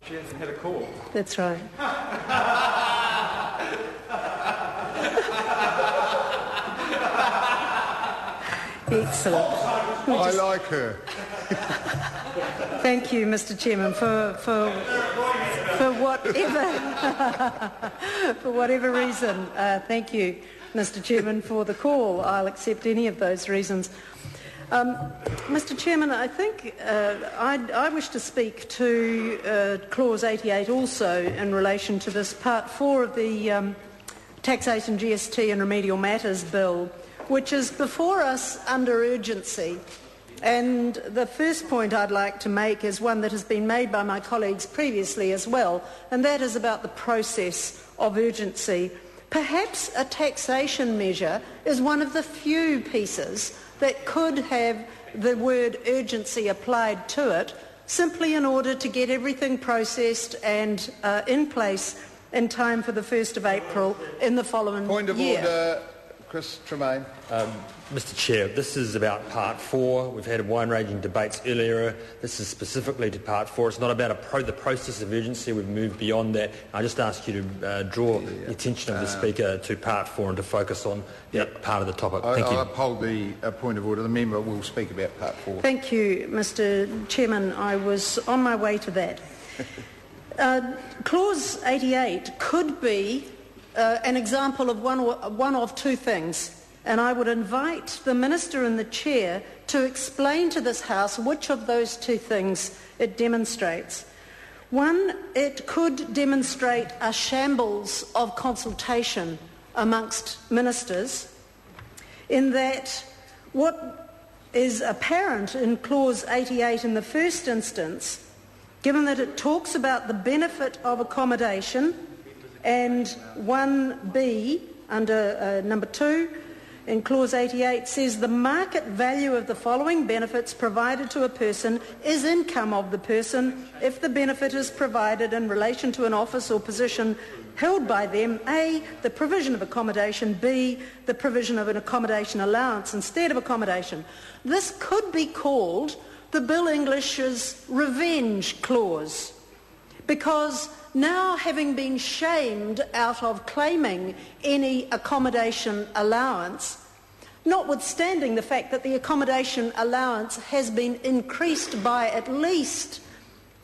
She hasn't had a call. That's right. Excellent. I like her. Thank you, Mr. Chairman, for whatever reason. Thank you, Mr. Chairman, for the call. I'll accept any of those reasons. Mr. Chairman, I think I wish to speak to Clause 88 also in relation to this Part 4 of the Taxation, GST and Remedial Matters Bill, which is before us under urgency. And the first point I'd like to make is one that has been made by my colleagues previously as well, and that is about the process of urgency. Perhaps a taxation measure is one of the few pieces that could have the word urgency applied to it, simply in order to get everything processed and in place in time for the 1st of April in the following year. Point of order, Chris Tremaine. Mr. Chair, this is about Part 4. We've had wide-ranging debates earlier. This is specifically to Part 4. It's not about the process of urgency. We've moved beyond that. I just ask you to draw the attention of the Speaker to Part 4 and to focus on that part of the topic. Thank you. I'll uphold the point of order. The member will speak about Part 4. Thank you, Mr. Chairman. I was on my way to that. Clause 88 could be an example of one of two things. And I would invite the Minister and the Chair to explain to this House which of those two things it demonstrates. One, it could demonstrate a shambles of consultation amongst ministers, in that what is apparent in Clause 88 in the first instance, given that it talks about the benefit of accommodation, and 1B under number 2, in Clause 88 says the market value of the following benefits provided to a person is income of the person if the benefit is provided in relation to an office or position held by them, A, the provision of accommodation, B, the provision of an accommodation allowance instead of accommodation. This could be called the Bill English's revenge clause, because now, having been shamed out of claiming any accommodation allowance, notwithstanding the fact that the accommodation allowance has been increased by at least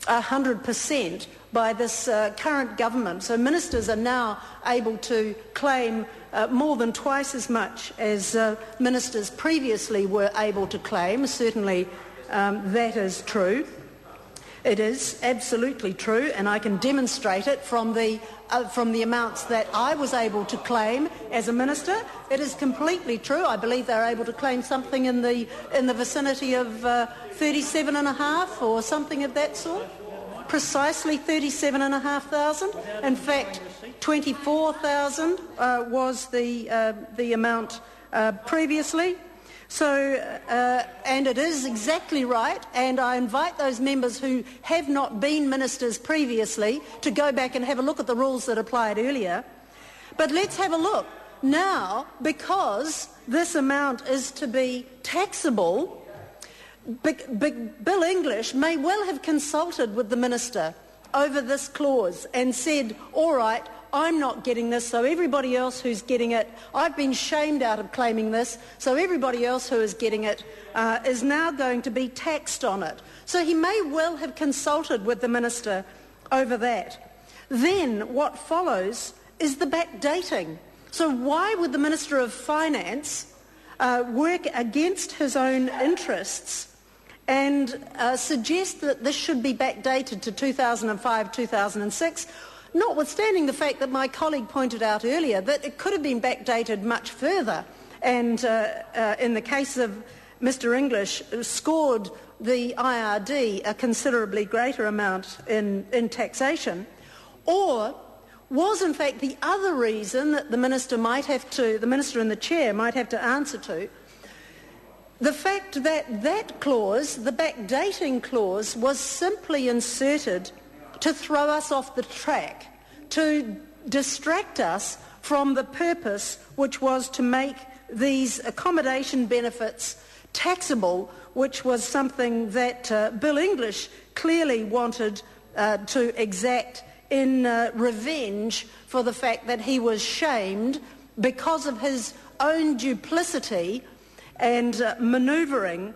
100% by this current government, so ministers are now able to claim more than twice as much as ministers previously were able to claim. Certainly that is true. It is absolutely true, and I can demonstrate it from the amounts that I was able to claim as a minister. It is completely true. I believe they're able to claim something in the vicinity of 37.5 or something of that sort. Precisely 37,500. In fact, 24,000 was the amount previously. So, and it is exactly right, and I invite those members who have not been ministers previously to go back and have a look at the rules that applied earlier. But let's have a look now, because this amount is to be taxable. Bill English may well have consulted with the minister over this clause and said, all right, I'm not getting this, so everybody else who's getting it, I've been shamed out of claiming this, so everybody else who is getting it is now going to be taxed on it. So he may well have consulted with the minister over that. Then what follows is the backdating. So why would the Minister of Finance work against his own interests and suggest that this should be backdated to 2005, 2006, notwithstanding the fact that my colleague pointed out earlier that it could have been backdated much further, and in the case of Mr English, scored the IRD a considerably greater amount in taxation? Or was in fact the other reason that the Minister and the Chair might have to answer to, the fact that that clause, the backdating clause, was simply inserted to throw us off the track, to distract us from the purpose, which was to make these accommodation benefits taxable, which was something that Bill English clearly wanted to exact in revenge for the fact that he was shamed because of his own duplicity and manoeuvring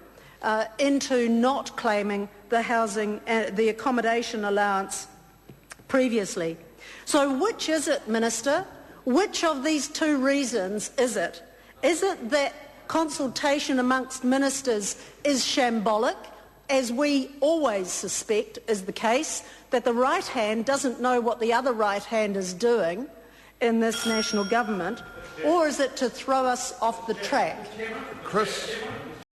into not claiming the housing, the accommodation allowance previously. So which is it, Minister? Which of these two reasons is it? Is it that consultation amongst ministers is shambolic, as we always suspect is the case, that the right hand doesn't know what the other right hand is doing in this national government, or is it to throw us off the track? Chris,